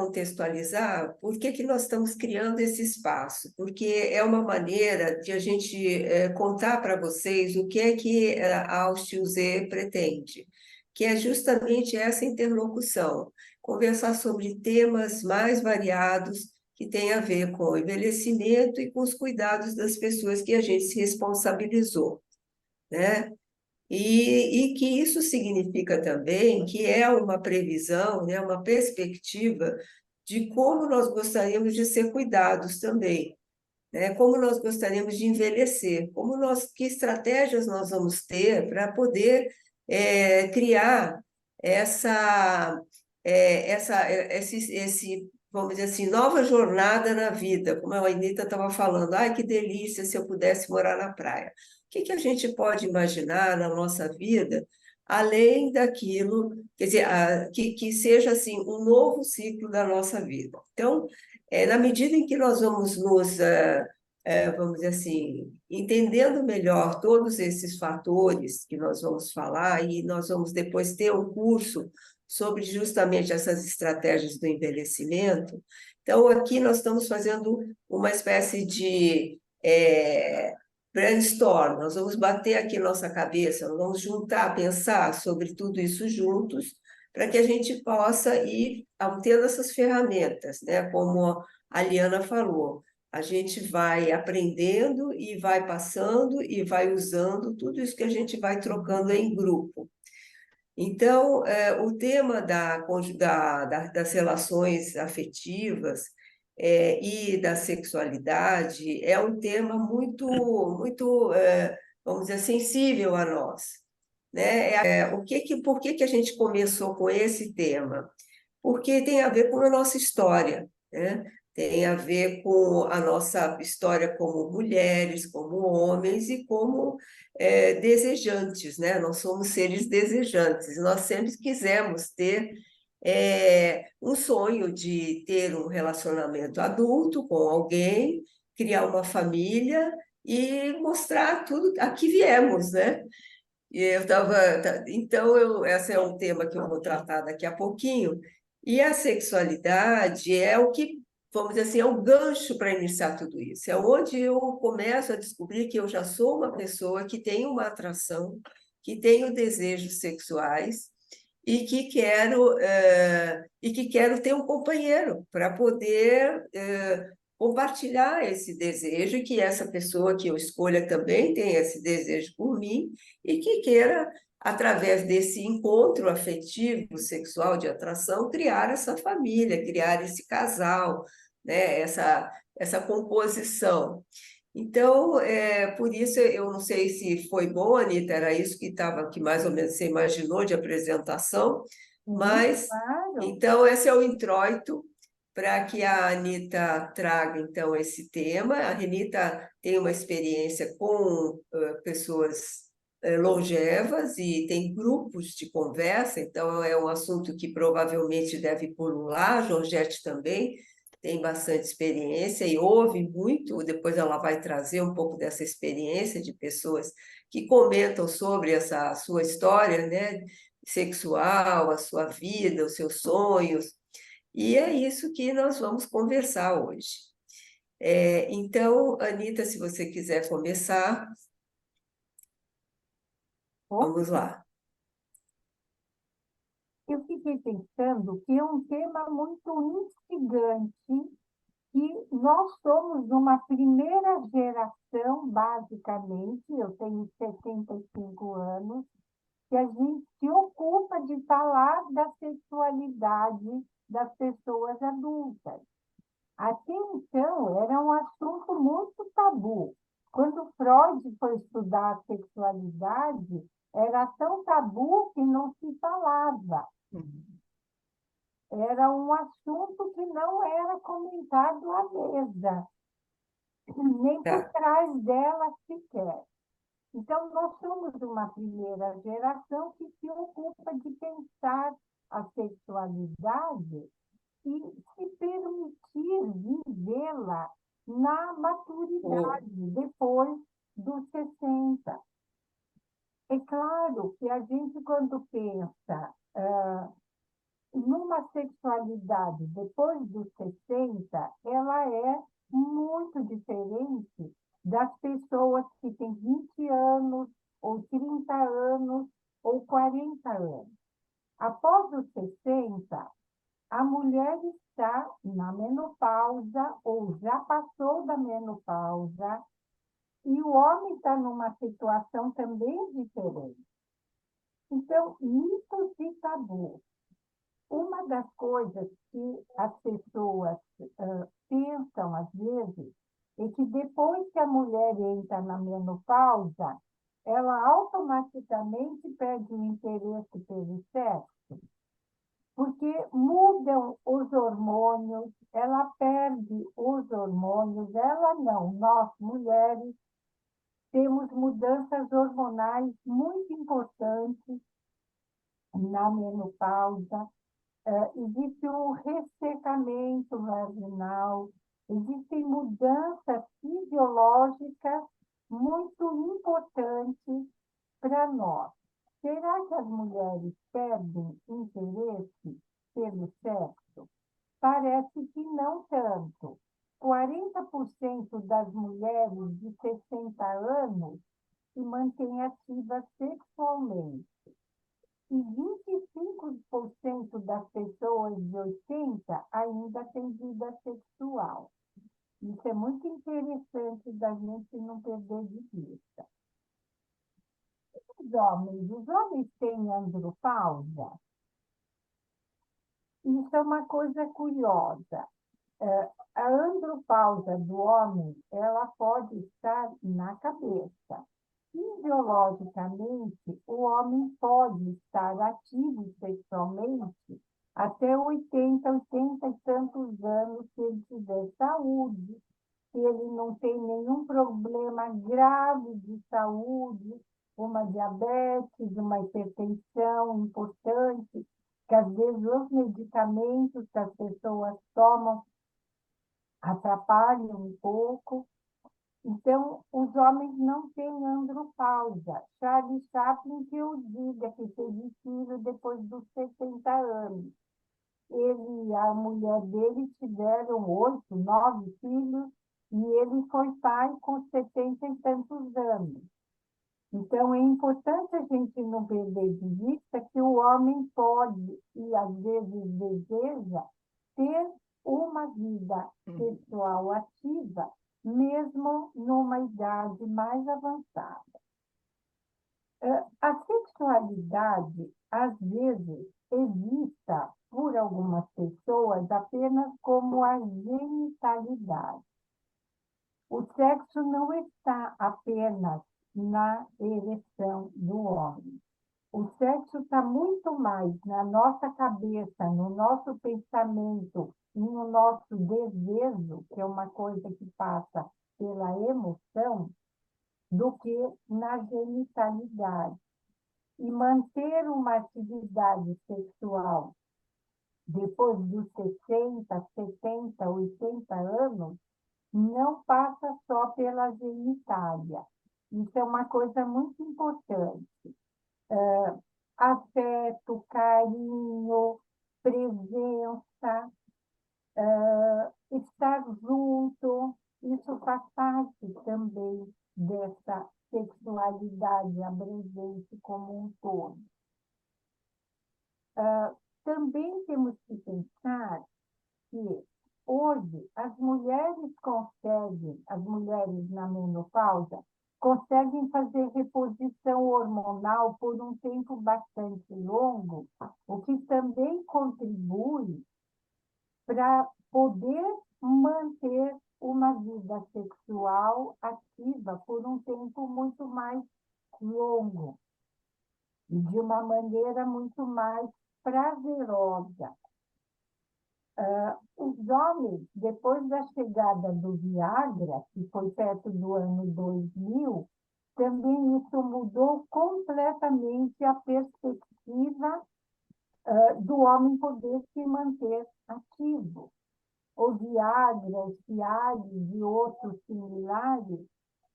contextualizar por que nós estamos criando esse espaço, porque é uma maneira de a gente contar para vocês o que é que a Auxil-Z pretende, que é justamente essa interlocução, conversar sobre temas mais variados que têm a ver com o envelhecimento e com os cuidados das pessoas que a gente se responsabilizou, né? E que isso significa também que é uma previsão, né, uma perspectiva de como nós gostaríamos de ser cuidados também, né? Como nós gostaríamos de envelhecer, que estratégias nós vamos ter para poder criar essa, vamos dizer assim, nova jornada na vida, como a Anita estava falando, ai, que delícia se eu pudesse morar na praia. O que a gente pode imaginar na nossa vida, além daquilo, quer dizer, que seja assim um novo ciclo da nossa vida. Então, na medida em que nós vamos vamos dizer assim, entendendo melhor todos esses fatores que nós vamos falar, e nós vamos depois ter um curso sobre justamente essas estratégias do envelhecimento. Então, aqui nós estamos fazendo uma espécie de brainstorm, nós vamos bater aqui nossa cabeça, nós vamos juntar, pensar sobre tudo isso juntos, para que a gente possa ir tendo essas ferramentas, né? Como a Liana falou, a gente vai aprendendo e vai passando e vai usando tudo isso que a gente vai trocando em grupo. Então, o tema das relações afetivas e da sexualidade é um tema muito, vamos dizer, sensível a nós, né? Por que a gente começou com esse tema? Porque tem a ver com a nossa história, né? Tem a ver com a nossa história como mulheres, como homens e como desejantes, né? Nós somos seres desejantes, nós sempre quisemos ter um sonho de ter um relacionamento adulto com alguém, criar uma família e mostrar tudo a que viemos, né? E eu estava. Então, esse é um tema que eu vou tratar daqui a pouquinho. E a sexualidade é o que, vamos dizer assim, é o gancho para iniciar tudo isso. É onde eu começo a descobrir que eu já sou uma pessoa que tem uma atração, que tenho desejos sexuais e que quero ter um companheiro para poder compartilhar esse desejo e que essa pessoa que eu escolha também tenha esse desejo por mim e que queira, através desse encontro afetivo, sexual, de atração, criar essa família, criar esse casal, né? Essa composição. Então, por isso, eu não sei se foi bom, Anitta, era isso que mais ou menos você imaginou de apresentação, mas, Claro. então, esse é o introito para que a Anitta traga, então, esse tema. A Anitta tem uma experiência com pessoas longevas e tem grupos de conversa, então é um assunto que provavelmente deve pulular, a Georgette também tem bastante experiência e ouve muito, depois ela vai trazer um pouco dessa experiência de pessoas que comentam sobre essa sua história, né, sexual, a sua vida, os seus sonhos, e é isso que nós vamos conversar hoje. Então, Anitta, se você quiser começar, vamos lá. Eu fiquei pensando que é um tema muito instigante, que nós somos uma primeira geração, basicamente, eu tenho 75 anos, que a gente se ocupa de falar da sexualidade das pessoas adultas. Até então, era um assunto muito tabu. Quando Freud foi estudar a sexualidade, era tão tabu que não se falava. Era um assunto que não era comentado à mesa, nem por Tá. trás dela sequer. Então, nós somos uma primeira geração que se ocupa de pensar a sexualidade e se permitir vivê-la na Bom, maturidade, depois dos 60. É claro que a gente, quando pensa numa sexualidade depois dos 60, ela é muito diferente das pessoas que têm 20 anos, ou 30 anos, ou 40 anos. Após os 60, a mulher está na menopausa ou já passou da menopausa, e o homem está numa situação também diferente. Então, mitos e tabu. Uma das coisas que as pessoas pensam, às vezes, é que depois que a mulher entra na menopausa, ela automaticamente perde o interesse pelo sexo, porque mudam os hormônios, ela perde os hormônios, ela não, nós, mulheres, temos mudanças hormonais muito importantes na menopausa. Existe um ressecamento vaginal, existem mudanças fisiológicas muito importantes para nós. Será que as mulheres perdem interesse pelo sexo? Parece que não tanto. 40% das mulheres de 60 anos se mantêm ativas sexualmente. E 25% das pessoas de 80 ainda têm vida sexual. Isso é muito interessante da gente não perder de vista. Os homens têm andropausa? Isso é uma coisa curiosa. A andropausa do homem, ela pode estar na cabeça. Fisiologicamente, o homem pode estar ativo sexualmente até 80 e tantos anos, se ele tiver saúde, se ele não tem nenhum problema grave de saúde, uma diabetes, uma hipertensão importante, que às vezes os medicamentos que as pessoas tomam atrapalham um pouco. Então, os homens não têm andropausa. Charles Chaplin que o diga que teve filho depois dos 60 anos. Ele e a mulher dele tiveram 8, 9 filhos, e ele foi pai com 70 e tantos anos. Então, é importante a gente não perder de vista que o homem pode, e às vezes deseja, ter uma vida sexual ativa, mesmo numa idade mais avançada. A sexualidade, às vezes, é vista por algumas pessoas apenas como a genitalidade. O sexo não está apenas na ereção do homem. O sexo está muito mais na nossa cabeça, no nosso pensamento e no nosso desejo, que é uma coisa que passa pela emoção, do que na genitalidade. E manter uma atividade sexual depois dos 60, 70, 80 anos não passa só pela genitália. Isso é uma coisa muito importante. Afeto, carinho, presença, estar junto, isso faz parte também dessa sexualidade abrangente como um todo. Também temos que pensar que hoje as mulheres na menopausa, conseguem fazer reposição hormonal por um tempo bastante longo, o que também contribui para poder manter uma vida sexual ativa por um tempo muito mais longo e de uma maneira muito mais prazerosa. Os homens, depois da chegada do Viagra, que foi perto do ano 2000, também isso mudou completamente a perspectiva do homem poder se manter ativo. O Viagra, o Cialis e outros similares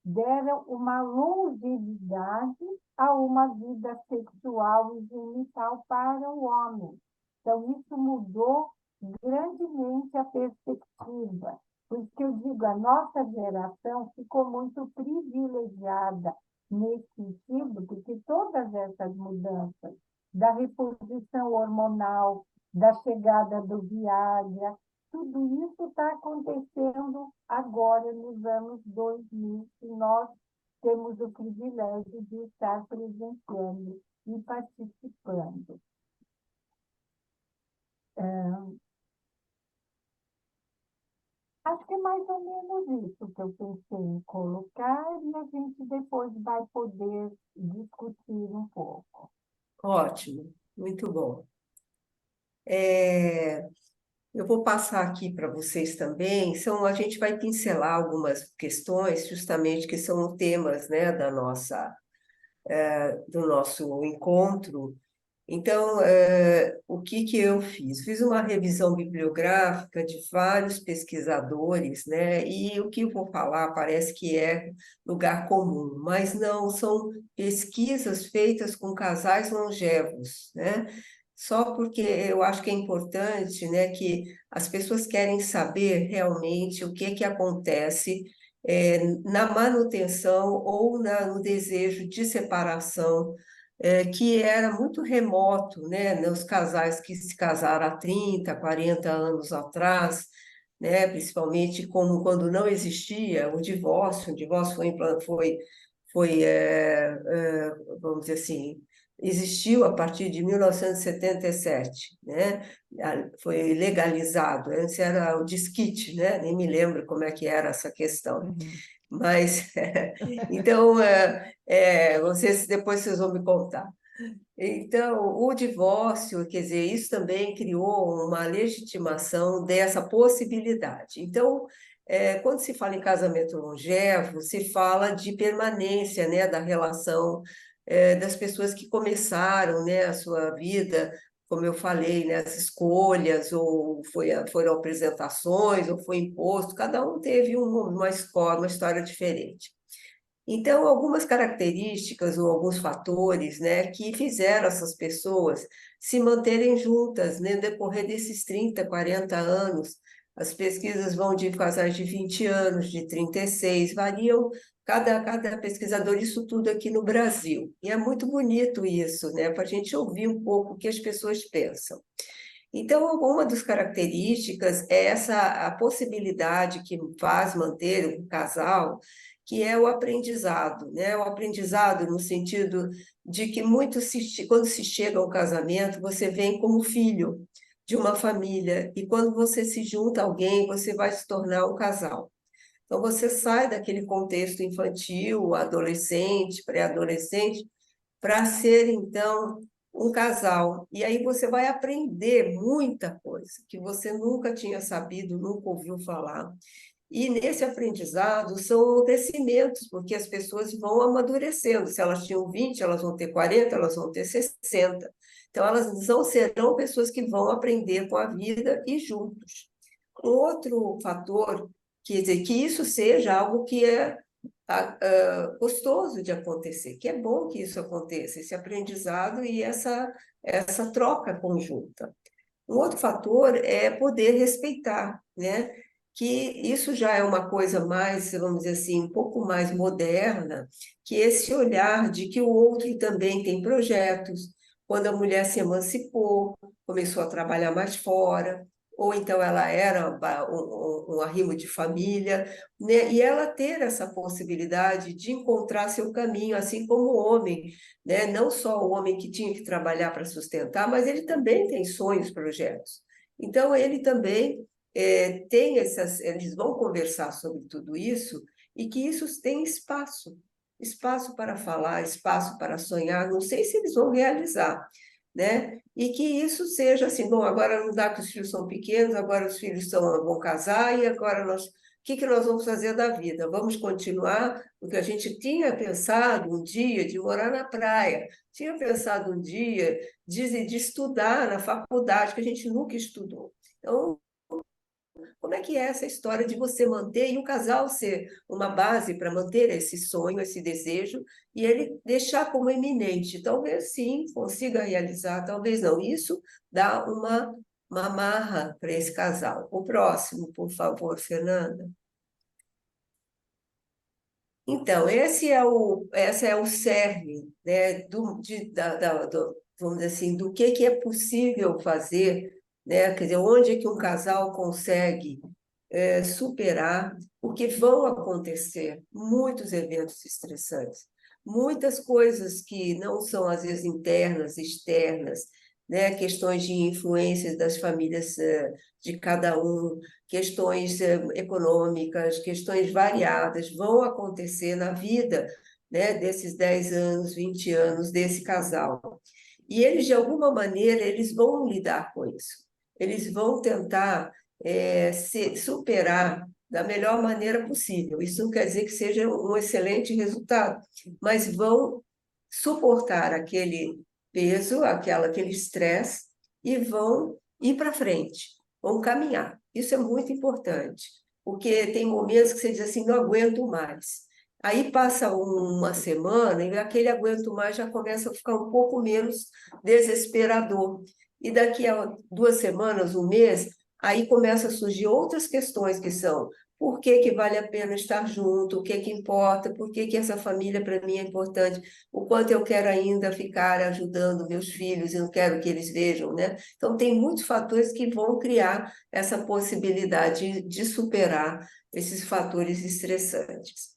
deram uma longevidade a uma vida sexual e genital para o homem. Então, isso mudou grandemente a perspectiva. Por isso que eu digo, a nossa geração ficou muito privilegiada nesse sentido, porque todas essas mudanças da reposição hormonal, da chegada do Viagra, tudo isso está acontecendo agora, nos anos 2000, e nós temos o privilégio de estar presenciando e participando. Acho que é mais ou menos isso que eu pensei em colocar, e a gente depois vai poder discutir um pouco. Ótimo, muito bom. Eu vou passar aqui para vocês também. A gente vai pincelar algumas questões, justamente que são temas, né, do nosso encontro. Então, o que que eu fiz? Fiz uma revisão bibliográfica de vários pesquisadores, né? E o que eu vou falar parece que é lugar comum, mas não, são pesquisas feitas com casais longevos, né? Só porque eu acho que é importante, né, que as pessoas querem saber realmente o que acontece na manutenção ou no desejo de separação que era muito remoto, né, nos casais que se casaram há 30, 40 anos atrás, né, principalmente como quando não existia o divórcio vamos dizer assim, existiu a partir de 1977, né, foi legalizado, antes era o desquite, né, nem me lembro como é que era essa questão. Uhum. Mas, então, depois vocês vão me contar. Então, o divórcio, quer dizer, isso também criou uma legitimação dessa possibilidade. Então, quando se fala em casamento longevo, se fala de permanência, né, da relação, das pessoas que começaram, né, a sua vida, como eu falei, né, as escolhas, ou foram apresentações, ou foi imposto, cada um teve uma escola, uma história diferente. Então, algumas características ou alguns fatores, né, que fizeram essas pessoas se manterem juntas, né, no decorrer desses 30, 40 anos. As pesquisas vão de casais de 20 anos, de 36, variam cada pesquisador, isso tudo aqui no Brasil. E é muito bonito isso, né, para a gente ouvir um pouco o que as pessoas pensam. Então, alguma das características é essa a possibilidade que faz manter um casal, que é o aprendizado, né? O aprendizado no sentido de que quando se chega ao casamento, você vem como filho de uma família, e quando você se junta a alguém, você vai se tornar um casal. Então, você sai daquele contexto infantil, adolescente, pré-adolescente, para ser, então, um casal. E aí você vai aprender muita coisa que você nunca tinha sabido, nunca ouviu falar. E nesse aprendizado são crescimentos, porque as pessoas vão amadurecendo. Se elas tinham 20, elas vão ter 40, elas vão ter 60. Então, elas não serão pessoas que vão aprender com a vida e juntos. Outro fator, quer dizer, que isso seja algo que é gostoso de acontecer, que é bom que isso aconteça, esse aprendizado e essa troca conjunta. Um outro fator é poder respeitar, né? Que isso já é uma coisa mais, vamos dizer assim, um pouco mais moderna, que esse olhar de que o outro também tem projetos. Quando a mulher se emancipou, começou a trabalhar mais fora, ou então ela era um arrimo de família, né? E ela ter essa possibilidade de encontrar seu caminho, assim como o homem, né? Não só o homem que tinha que trabalhar para sustentar, mas ele também tem sonhos, projetos. Então, ele também tem eles vão conversar sobre tudo isso e que isso tem espaço, espaço para falar, espaço para sonhar. Não sei se eles vão realizar, né? E que isso seja assim, bom, agora não dá que os filhos são pequenos, agora os filhos vão casar e agora o que nós vamos fazer da vida? Vamos continuar o que a gente tinha pensado um dia de morar na praia, tinha pensado um dia de estudar na faculdade, que a gente nunca estudou. Então, como é que é essa história de você manter e o casal ser uma base para manter esse sonho, esse desejo, e ele deixar como eminente. Talvez sim, consiga realizar, talvez não. Isso dá uma amarra para esse casal. O próximo, por favor, Fernanda. Então, esse é o cerne, né, vamos dizer assim, do que é possível fazer, né, quer dizer, onde é que um casal consegue superar, porque vão acontecer muitos eventos estressantes, muitas coisas que não são, às vezes, internas, externas, né, questões de influências das famílias de cada um, questões econômicas, questões variadas vão acontecer na vida, né, desses 10 anos, 20 anos desse casal. E eles, de alguma maneira, eles vão lidar com isso. Eles vão tentar superar da melhor maneira possível. Isso não quer dizer que seja um excelente resultado, mas vão suportar aquele peso, aquele estresse e vão ir para frente, vão caminhar. Isso é muito importante, porque tem momentos que você diz assim, não aguento mais. Aí passa uma semana e aquele aguento mais já começa a ficar um pouco menos desesperador. E daqui a 2 semanas, um mês, aí começa a surgir outras questões que são por que que vale a pena estar junto, o que que importa, por que que essa família para mim é importante, o quanto eu quero ainda ficar ajudando meus filhos e não quero que eles vejam, né? Então, tem muitos fatores que vão criar essa possibilidade de superar esses fatores estressantes.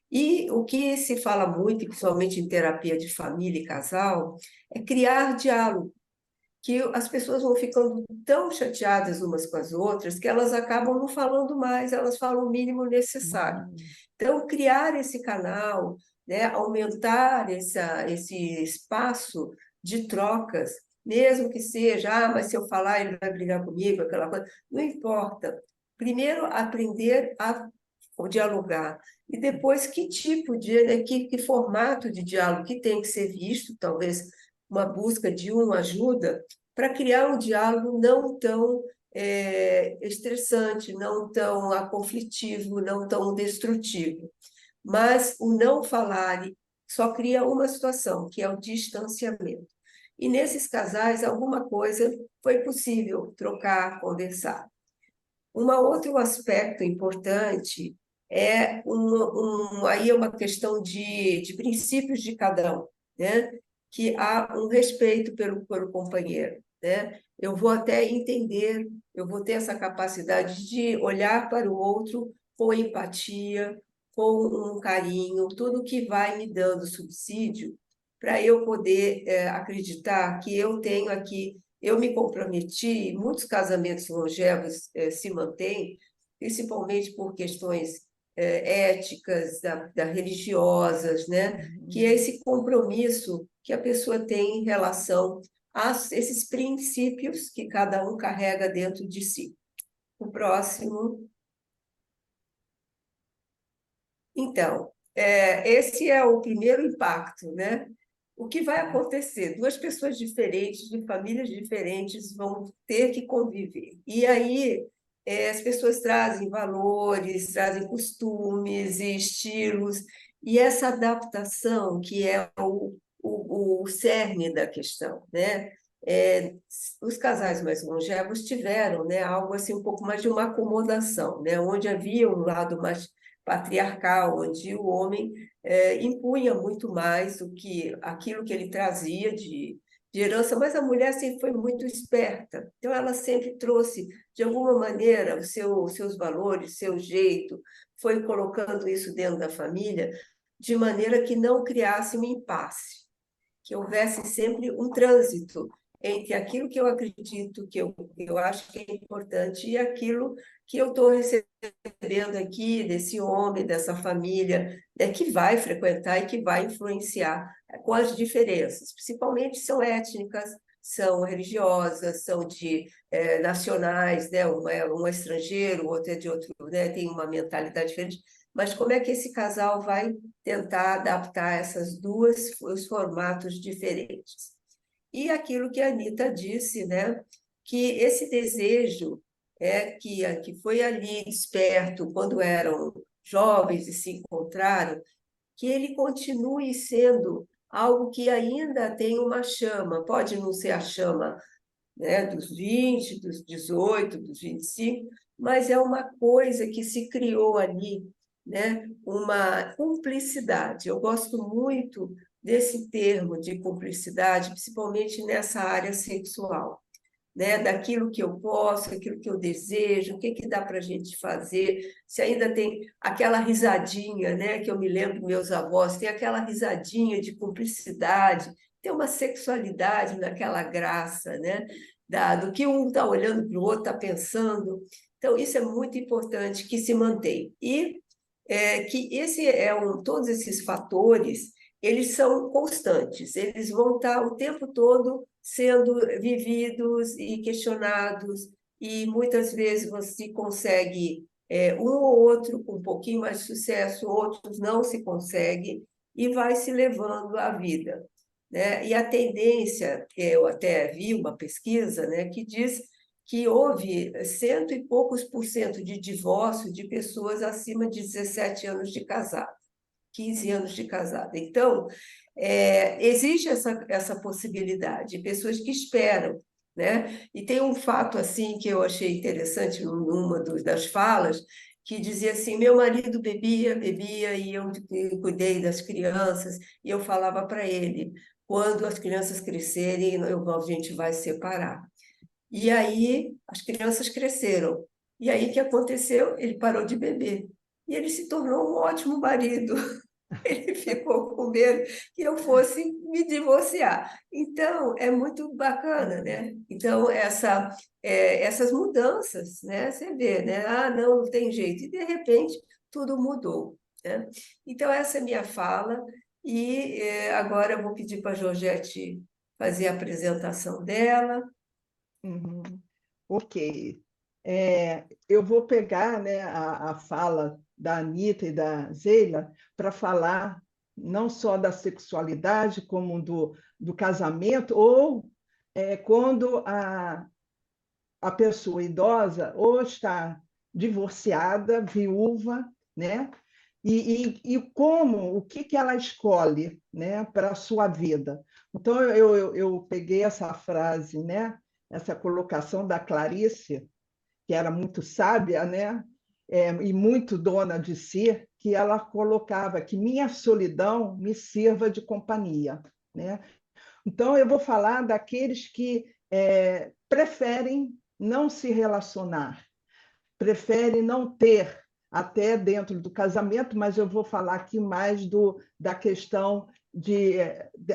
E o que se fala muito, principalmente em terapia de família e casal, é criar diálogo, que as pessoas vão ficando tão chateadas umas com as outras que elas acabam não falando mais, elas falam o mínimo necessário. Então, criar esse canal, né, aumentar esse espaço de trocas, mesmo que seja, mas se eu falar ele vai brigar comigo, aquela coisa, não importa. Primeiro, aprender a dialogar, e depois que tipo de, né, que formato de diálogo que tem que ser visto, talvez uma busca de uma ajuda, para criar um diálogo não tão estressante, não tão conflitivo, não tão destrutivo. Mas o não falar só cria uma situação, que é o distanciamento. E nesses casais, alguma coisa foi possível trocar, conversar. Outro aspecto importante aí é uma questão de princípios de cada um, né? Que há um respeito pelo companheiro, né? Eu vou até entender, eu vou ter essa capacidade de olhar para o outro com empatia, com um carinho, tudo que vai me dando subsídio para eu poder acreditar que eu tenho aqui, eu me comprometi, muitos casamentos longevos se mantêm, principalmente por questões éticas, religiosas, né? Que é esse compromisso que a pessoa tem em relação a esses princípios que cada um carrega dentro de si. O próximo. Então, esse é o primeiro impacto, né? O que vai acontecer? Duas pessoas diferentes, de famílias diferentes, vão ter que conviver. E aí, as pessoas trazem valores, trazem costumes e estilos, e essa adaptação, que é o cerne da questão, né? Os casais mais longevos tiveram, né, algo assim um pouco mais de uma acomodação, né, onde havia um lado mais patriarcal, onde o homem impunha muito mais do que aquilo que ele trazia de herança, mas a mulher sempre foi muito esperta. Então, ela sempre trouxe, de alguma maneira, seus valores, seu jeito, foi colocando isso dentro da família, de maneira que não criasse um impasse, que houvesse sempre um trânsito entre aquilo que eu acredito, eu acho que é importante, e aquilo que eu estou recebendo aqui desse homem, dessa família, né, que vai frequentar e que vai influenciar com as diferenças, principalmente são étnicas, são religiosas, são nacionais, né? Um é estrangeiro, o outro é de outro, né? Tem uma mentalidade diferente, mas como é que esse casal vai tentar adaptar os formatos diferentes? E aquilo que a Anitta disse, né? Que esse desejo que foi ali desperto quando eram jovens e se encontraram, que ele continue sendo algo que ainda tem uma chama, pode não ser a chama, né, dos 20, dos 18, dos 25, mas é uma coisa que se criou ali, né, uma cumplicidade. Eu gosto muito desse termo de cumplicidade, principalmente nessa área sexual, né, daquilo que eu posso, aquilo que eu desejo, o que que dá para a gente fazer, se ainda tem aquela risadinha, né, que eu me lembro dos meus avós, tem aquela risadinha de cumplicidade, tem uma sexualidade naquela graça, né, do que um está olhando para o outro, está pensando. Então, isso é muito importante que se mantenha. E que todos esses fatores, eles são constantes, eles vão estar o tempo todo sendo vividos e questionados, e muitas vezes você consegue um ou outro com um pouquinho mais de sucesso, outros não se consegue, e vai se levando a vida, né? E a tendência, eu até vi uma pesquisa, né, que diz que houve cento e poucos por cento de divórcio de pessoas acima de 17 anos de casado, 15 anos de casada. Então, existe essa possibilidade, pessoas que esperam, né? E tem um fato assim que eu achei interessante numa das falas, que dizia assim: meu marido bebia, bebia, e eu cuidei das crianças, e eu falava para ele: quando as crianças crescerem, a gente vai separar. E aí as crianças cresceram. E aí o que aconteceu? Ele parou de beber. E ele se tornou um ótimo marido. Ele ficou com medo que eu fosse me divorciar. Então, é muito bacana, né? Então, essas mudanças, né? Você vê, né? Ah, não, não tem jeito. E, de repente, tudo mudou, né? Então, essa é a minha fala. E agora eu vou pedir para a Georgette fazer a apresentação dela. Uhum. Ok. Eu vou pegar, né, a fala da Anita e da Zeila para falar não só da sexualidade, como do casamento, ou quando a pessoa idosa ou está divorciada, viúva, né? E como, o que, que ela escolhe, né, para a sua vida. Então, eu peguei essa frase, né, essa colocação da Clarice, que era muito sábia, né, e muito dona de si, que ela colocava que minha solidão me sirva de companhia, né? Então, eu vou falar daqueles que preferem não se relacionar, preferem não ter, até dentro do casamento, mas eu vou falar aqui mais da questão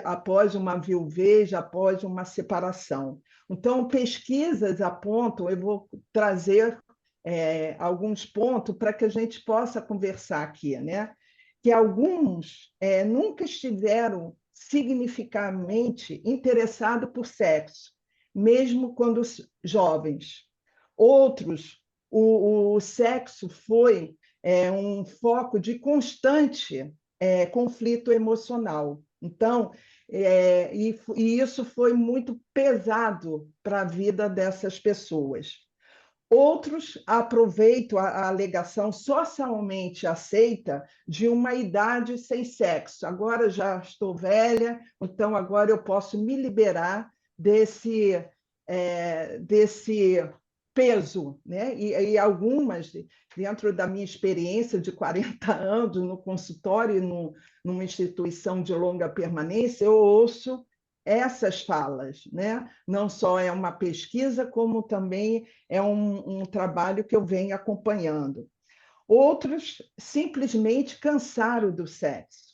após uma viuvez, após uma separação. Então, pesquisas apontam, eu vou trazer alguns pontos para que a gente possa conversar aqui, né? Que alguns nunca estiveram significativamente interessados por sexo, mesmo quando jovens. Outros, o sexo foi um foco de constante conflito emocional. Então, e isso foi muito pesado para a vida dessas pessoas. Outros aproveitam a alegação socialmente aceita de uma idade sem sexo. Agora já estou velha, então agora eu posso me liberar desse peso, né? E algumas, dentro da minha experiência de 40 anos no consultório, numa instituição de longa permanência, eu ouço essas falas, né? Não só é uma pesquisa, como também é um trabalho que eu venho acompanhando. Outros simplesmente cansaram do sexo.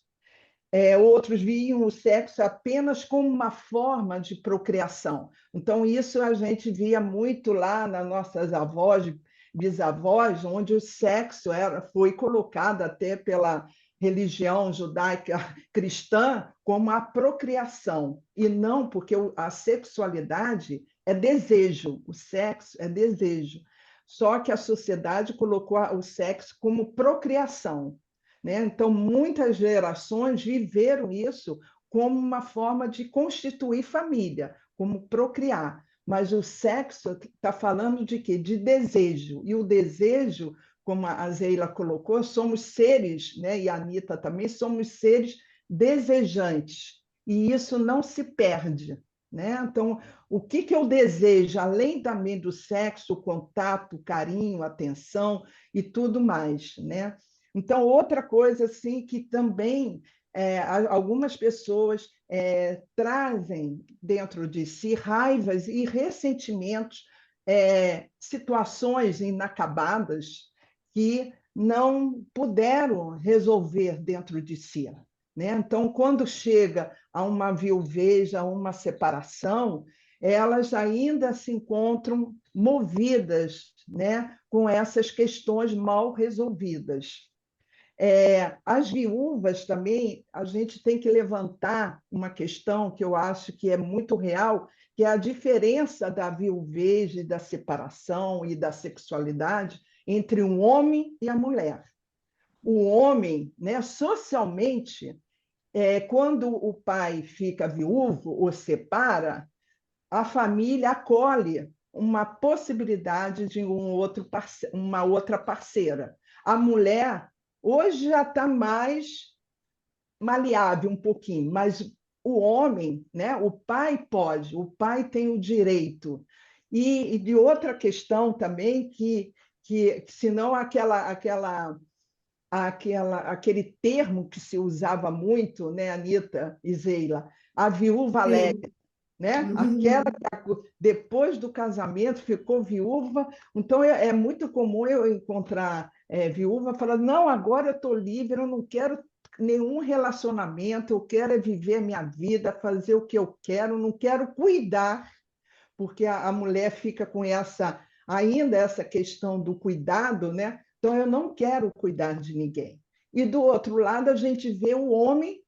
Outros viam o sexo apenas como uma forma de procriação. Então, isso a gente via muito lá nas nossas avós, bisavós, onde o sexo foi colocado até pela religião judaica cristã como a procriação, e não porque a sexualidade é desejo, o sexo é desejo. Só que a sociedade colocou o sexo como procriação, né? Então, muitas gerações viveram isso como uma forma de constituir família, como procriar. mas o sexo está falando de quê? De desejo. E o desejo, como a Zeila colocou, somos seres, né? E a Anita também, somos seres desejantes. E isso não se perde, né? Então, o que eu desejo, além também do sexo, o contato, o carinho, a atenção e tudo mais, né? Então, outra coisa assim que também algumas pessoas trazem dentro de si raivas e ressentimentos, situações inacabadas que não puderam resolver dentro de si, né? Então, quando chega a uma viuvez, a uma separação, elas ainda se encontram movidas, né, com essas questões mal resolvidas. As viúvas também, a gente tem que levantar uma questão que eu acho que é muito real, que é a diferença da viuvez e da separação e da sexualidade entre um homem e a mulher. O homem, né, socialmente, quando o pai fica viúvo ou separa, a família acolhe uma possibilidade de uma outra parceira. A mulher hoje já está mais maleável um pouquinho, mas o homem, né, o pai pode, o pai tem o direito. E de outra questão também, que senão aquele termo que se usava muito, né, Anita e Zeila, a viúva alegre, Sim. né? Aquela que depois do casamento ficou viúva. Então é muito comum eu encontrar viúva falando: não, agora eu estou livre, eu não quero nenhum relacionamento, eu quero é viver a minha vida, fazer o que eu quero, não quero cuidar, porque a mulher fica com essa questão do cuidado, né? Então eu não quero cuidar de ninguém. E do outro lado a gente vê o homem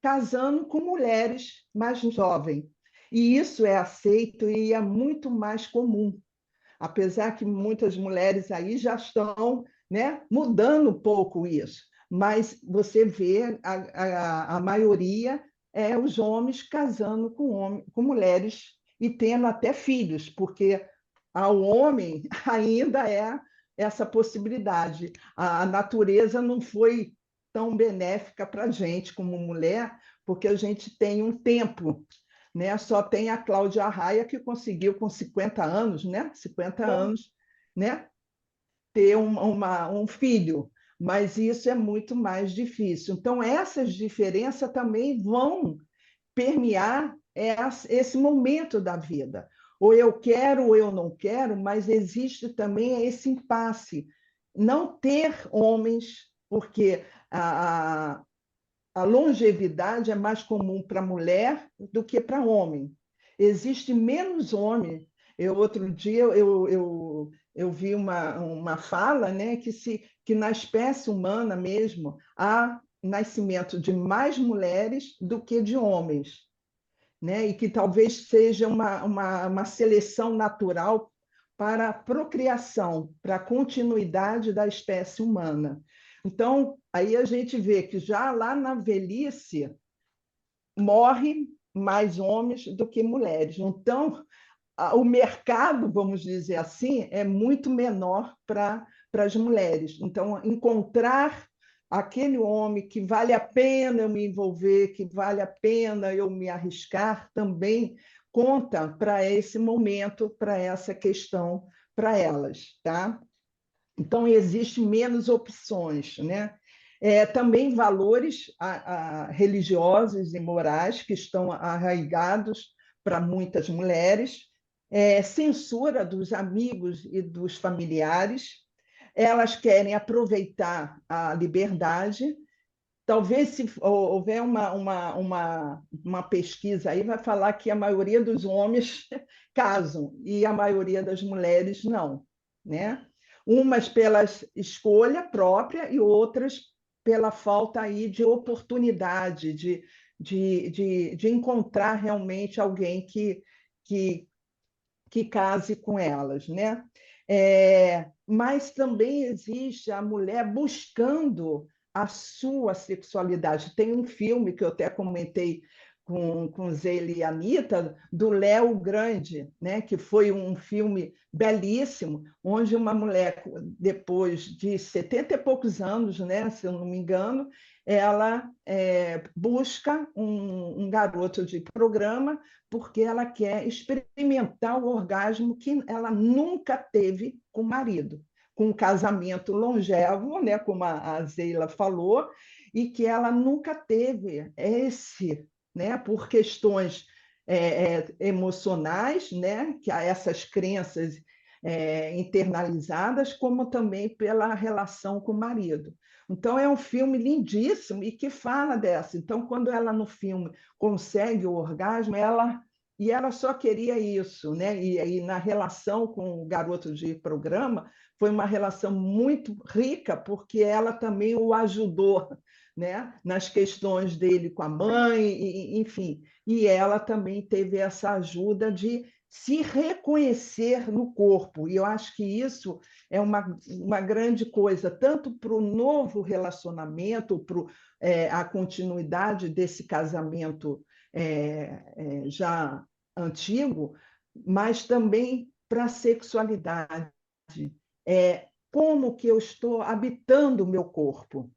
casando com mulheres mais jovens. E isso é aceito e é muito mais comum, apesar que muitas mulheres aí já estão, né, mudando um pouco isso. Mas você vê a maioria os homens casando com mulheres e tendo até filhos, porque ao homem ainda é essa possibilidade. A natureza não foi tão benéfica para a gente como mulher, porque a gente tem um tempo, né? Só tem a Cláudia Raia que conseguiu com 50 anos, né? 50 anos, né? Ter um filho, mas isso é muito mais difícil. Então, essas diferenças também vão permear esse momento da vida. Ou eu quero ou eu não quero, mas existe também esse impasse. Não ter homens, porque a longevidade é mais comum para mulher do que para homem. Existe menos homem. Outro dia eu vi uma fala, né, que na espécie humana mesmo há nascimento de mais mulheres do que de homens, né? E que talvez seja uma seleção natural para a procriação, para a continuidade da espécie humana. Então, aí a gente vê que já lá na velhice morre mais homens do que mulheres. Então, o mercado, vamos dizer assim, é muito menor para as mulheres. Então, encontrar aquele homem que vale a pena eu me envolver, que vale a pena eu me arriscar, também conta para esse momento, para essa questão, para elas, tá? Então, existe menos opções, né? Também valores religiosos e morais que estão arraigados para muitas mulheres, censura dos amigos e dos familiares, elas querem aproveitar a liberdade. Talvez, se houver uma pesquisa aí, vai falar que a maioria dos homens casam e a maioria das mulheres não, né? Umas pela escolha própria e outras pela falta aí de oportunidade, de encontrar realmente alguém que, que case com elas, né? Mas também existe a mulher buscando a sua sexualidade. Tem um filme que eu até comentei com Zélia e Anita, do Léo Grande, né? Que foi um filme belíssimo, onde uma mulher, depois de 70 e poucos anos, né? Se eu não me engano, ela busca um garoto de programa porque ela quer experimentar o orgasmo que ela nunca teve com o marido, com um casamento longevo, né? Como a Zélia falou, e que ela nunca teve esse, né, por questões emocionais, né, que há essas crenças internalizadas, como também pela relação com o marido. Então, é um filme lindíssimo e que fala dessa. Então, quando ela no filme consegue o orgasmo, ela só queria isso, né? E aí, na relação com o garoto de programa, foi uma relação muito rica, porque ela também o ajudou, né, nas questões dele com a mãe, enfim. E ela também teve essa ajuda de se reconhecer no corpo. E eu acho que isso é uma grande coisa, tanto para o novo relacionamento, para a continuidade desse casamento já antigo, mas também para a sexualidade. Como que eu estou habitando o meu corpo?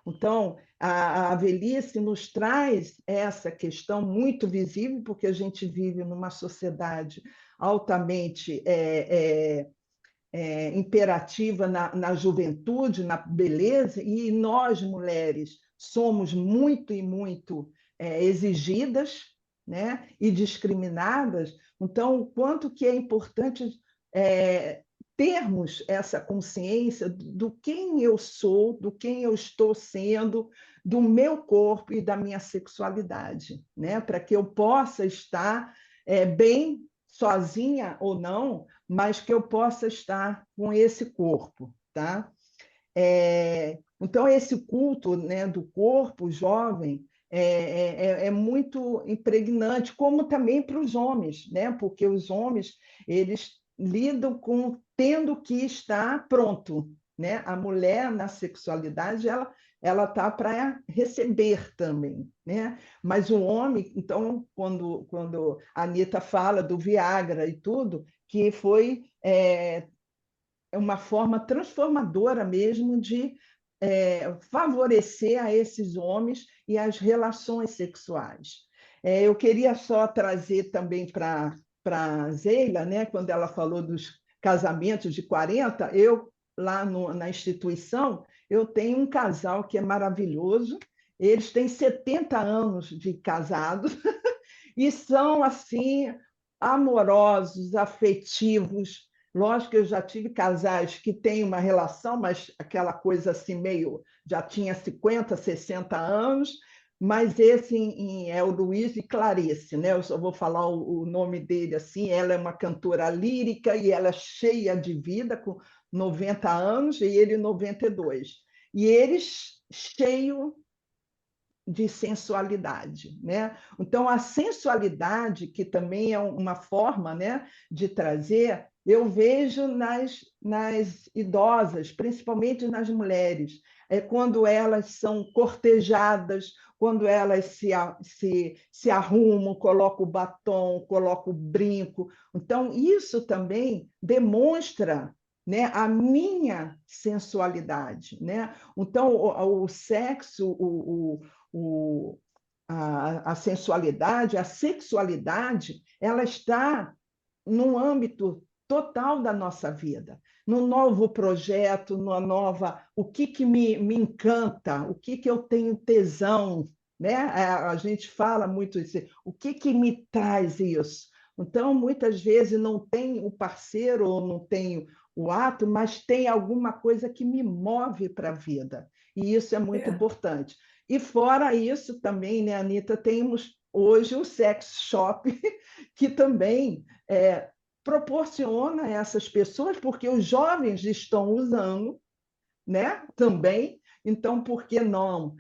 Então, a velhice nos traz essa questão muito visível, porque a gente vive numa sociedade altamente imperativa na juventude, na beleza, e nós, mulheres, somos muito e muito exigidas, né, e discriminadas. Então, o quanto que é importante termos essa consciência do quem eu sou, do quem eu estou sendo, do meu corpo e da minha sexualidade, né, para que eu possa estar bem sozinha ou não, mas que eu possa estar com esse corpo, tá? Então, esse culto, né, do corpo jovem é muito impregnante, como também para os homens, né? Porque os homens eles lidam com tendo que estar pronto, né? A mulher na sexualidade ela tá para receber também, né? Mas o homem, então, quando a Anitta fala do Viagra e tudo, que foi uma forma transformadora mesmo de favorecer a esses homens e as relações sexuais. Eu queria só trazer também para a Zélia, né, quando ela falou dos casamentos de 40, eu, lá na instituição, eu tenho um casal que é maravilhoso, eles têm 70 anos de casados e são, assim, amorosos, afetivos. Lógico que eu já tive casais que têm uma relação, mas aquela coisa assim, meio. Já tinha 50, 60 anos, mas esse é o Luiz e Clarice, né? Eu só vou falar o nome dele assim. Ela é uma cantora lírica e ela é cheia de vida, com 90 anos, e ele 92. E eles cheios de sensualidade, né? Então, a sensualidade, que também é uma forma, né, de trazer, eu vejo nas idosas, principalmente nas mulheres, quando elas são cortejadas, quando elas se arrumam, colocam o batom, colocam o brinco. Então, isso também demonstra, né, a minha sensualidade, né? Então, o sexo, a sensualidade, a sexualidade, ela está no âmbito total da nossa vida, no novo projeto, na nova, o que me encanta, o que eu tenho tesão, né? A gente fala muito isso, o que me traz isso? Então, muitas vezes não tem o parceiro ou não tem o ato, mas tem alguma coisa que me move para a vida. E isso é muito importante. E fora isso também, né, Anitta, temos hoje o sex shop, que também proporciona essas pessoas, porque os jovens estão usando, né, também. Então, por que não?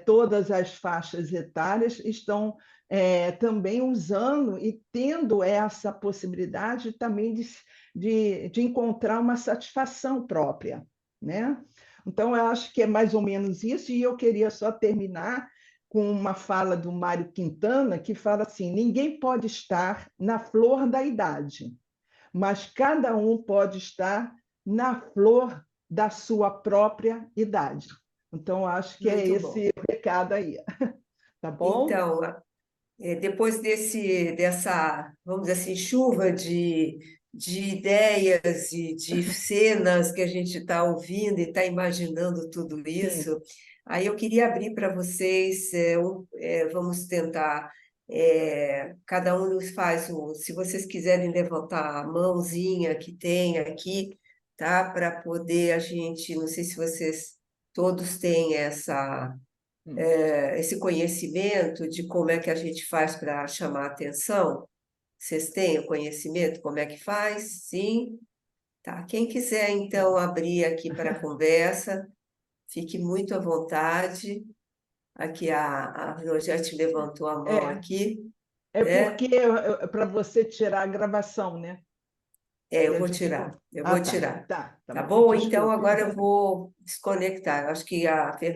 Todas as faixas etárias estão também usando e tendo essa possibilidade também de encontrar uma satisfação própria, né? Então, eu acho que é mais ou menos isso, e eu queria só terminar com uma fala do Mário Quintana, que fala assim: ninguém pode estar na flor da idade, mas cada um pode estar na flor da sua própria idade. Então, acho que é Muito bom. esse o recado aí. Tá bom? Então, depois dessa, vamos dizer assim, chuva de ideias e de cenas que a gente está ouvindo e está imaginando tudo Sim, isso, aí eu queria abrir para vocês, vamos tentar, cada um nos faz se vocês quiserem levantar a mãozinha que tem aqui, tá? Para poder a gente, não sei se vocês todos têm esse conhecimento de como é que a gente faz para chamar a atenção? Vocês têm o conhecimento como é que faz? Sim? Tá. Quem quiser, então, abrir aqui para a conversa, fique muito à vontade. Aqui a Rosete levantou a mão é, aqui, é né? porque para você tirar a gravação, né? É, E eu a vou gente. tirar, eu Ah, vou tá, tirar. tá Tá bom, bom? Então, desculpe. agora eu vou desconectar. Eu acho que a Fernanda